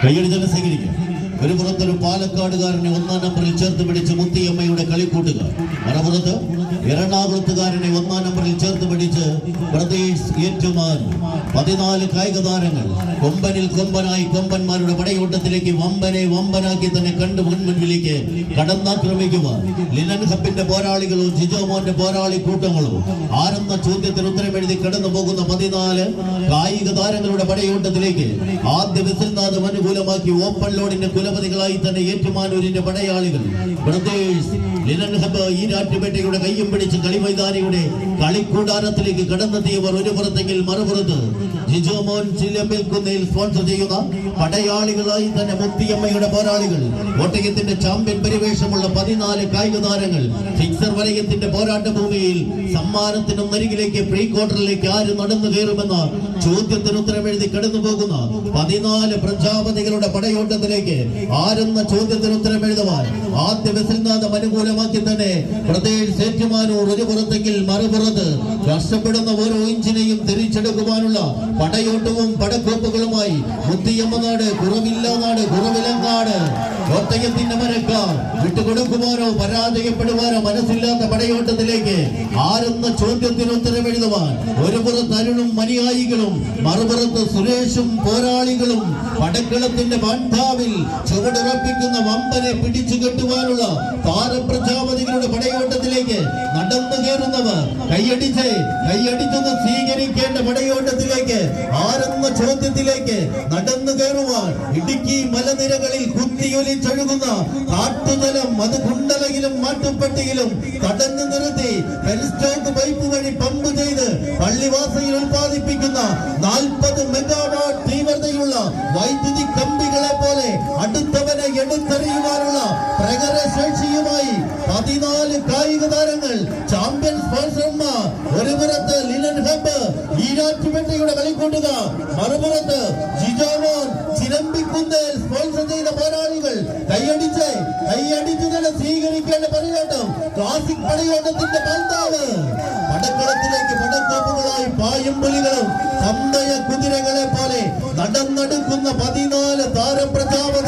കൈയടിച്ചാൽ സ്വീകരിക്കുക. ഒരു പുറത്തൊരു പാലക്കാടുകാരനെ 1-ാം നമ്പറിൽ ചേർത്ത് പിടിച്ച് മുത്തിയമ്മയുടെ കളിക്കൂട്ടുകാർ, മറുപുറത്ത് എറണാകുളത്തുകാരനെ 1-ാം നമ്പറിൽ ചേർത്ത് പിടിച്ച് പ്രദേശ് ഏറ്റുമാൻ. 14 കായിക താരങ്ങൾ കൊമ്പനിൽ കൊമ്പനായി കൊമ്പന്മാരുടെ പടയോട്ടത്തിലേക്ക് വമ്പനാക്കി തന്നെ കണ്ടു മുൻപിലേക്ക് കടന്നാക്രമിക്കുക. ലിനൻ ഹബിന്റെ പോരാളികളോ ജിജോമോന്റെ പോരാളി കൂട്ടങ്ങളോ ആരെന്ന ചോദ്യത്തിന് ഉത്തരമെഴുതി കടന്നു പോകുന്ന 14 കായിക താരങ്ങളുടെ പടയോട്ടത്തിലേക്ക് ആദ്യ വിസിൽനാഥം അനുകൂലമാക്കി ഓപ്പൺ ലോഡിന്റെ കുലപതികളായി തന്നെ ഏറ്റുമാനൂരിന്റെ പടയാളികൾ ബ്രദേഴ്സ് ലിനൻ ഹബ് ഈരാറ്റുപേട്ടയുടെ കയ്യും പിടിച്ച് കളിമൈതാനിയുടെ കളിക്കൂടാരത്തിലേക്ക് കടന്നെത്തിയവർ ഒരു പുറത്തെങ്കിൽ മറുപുറത്ത് ജിജോമോൻ ചിലമ്പിൽ കുന്നയിൽ സ്പോൺസർ ചെയ്യുന്ന പടയാളികളായി തന്നെ മുത്തിയമ്മയുടെ പോരാളികൾ. കോട്ടയത്തിന്റെ ചാമ്പ്യൻ പരിവേഷമുള്ള 14 കായിക താരങ്ങൾ സിക്സർ വലയത്തിന്റെ പോരാട്ട ഭൂമിയിൽ സമ്മാനത്തിനും നരികിലേക്ക് പ്രീ ക്വാർട്ടറിലേക്ക് ആര് നടന്നു കയറുമെന്ന ചോദ്യത്തിന് ഉത്തരമെഴുതി കടന്നു പോകുന്ന 14 പ്രജാപതികളുടെ പടയോട്ടത്തിലേക്ക് ആരെന്ന ചോദ്യത്തിന് ഉത്തരമെഴുതുവാൻ ആദ്യ വിസിൽനാഥം അനുകൂലമാക്കി തന്നെ പ്രദേശ് ഏറ്റുമാനൂർ ഒരു പുറത്തെങ്കിൽ മറുപുറത്ത് കഷ്ടപ്പെടുന്ന ഓരോ ഇഞ്ചിനെയും തിരിച്ചെടുക്കുവാനുള്ള പടയോട്ടവും പടക്കോപ്പുകളുമായി മുത്തിയമ്മനാട്, കുറവില്ലാനാട്, കുറവിലങ്ങാട്, കോട്ടയത്തിന്റെ മരക്കാർ വിട്ടുകൊടുക്കുവാനോ പരാജയപ്പെടുവാനോ മനസ്സില്ലാത്ത പടയോട്ടത്തിലേക്ക് ആരെന്ന ചോദ്യത്തിന് ഉത്തരമെഴുതുവാൻ ഒരു പുറത്ത് അരുണും അനുയായികളും മറുപുറത്ത് സുരേഷും പോരാളികളും പടക്കളത്തിന്റെ ബാന്ധാവിൽ ചുവടുറപ്പിക്കുന്ന വമ്പനെ പിടിച്ചു കെട്ടുവാനുള്ള താരപ്രജാപതികളുടെ പടയോട്ടത്തിലേക്ക് നടന്നു കയറുന്നവർ കൈയടിച്ചൊന്ന് സ്വീകരിക്കേണ്ട പടയോട്ടത്തിലേക്ക് ആരെന്ന ചോദ്യത്തിലേക്ക് നടന്നു കയറുവാൻ ഇടുക്കി മലനിരകളിൽ കുത്തിയൊലിച്ചൊഴുകുന്ന കാട്ടുജലം അത് കുണ്ടലയിലും മാട്ടുപ്പെട്ടിയിലും തടഞ്ഞു നിർത്തി പെരിസ്റ്റോക്ക് പൈപ്പ് വഴി പമ്പ് ചെയ്ത് പള്ളിവാസയിൽ ഉൽപ്പാദിപ്പിക്കുന്ന 40 മെഗാവാട്ട് തീവ്രതയുള്ള വൈദ്യുതി കമ്പികളെ പോലെ അടുത്തവനെ എടുത്തെറിയുവാനുള്ള പ്രകടനശേഷിയുമായി 14 കായിക താരങ്ങൾ ചാമ്പ്യൻ സ്പോൺസർമാർ. ഒരു പുറത്ത് ലിനൻ ഹബ് ഈരാറ്റുപേട്ടയുടെ കളിക്കൂട്ടുകാർ, മറുപുറത്ത് ജിജോമോൻ ചിലമ്പിക്കുന്നേൽ സ്പോൺസർ ചെയ്ത പോരാളികൾ. കൈയടിച്ച് തന്നെ സ്വീകരിക്കേണ്ട പടയോട്ടം ക്ലാസിക് പടയോട്ടത്തിന്റെ പന്താവ്. പടക്കളത്തിലേക്ക് പടക്കോപ്പുകളായി പായും പുലികളും സന്തയ കുതിരകളെ പോലെ നടന്നെടുക്കുന്ന 14 താരപ്രജാപതി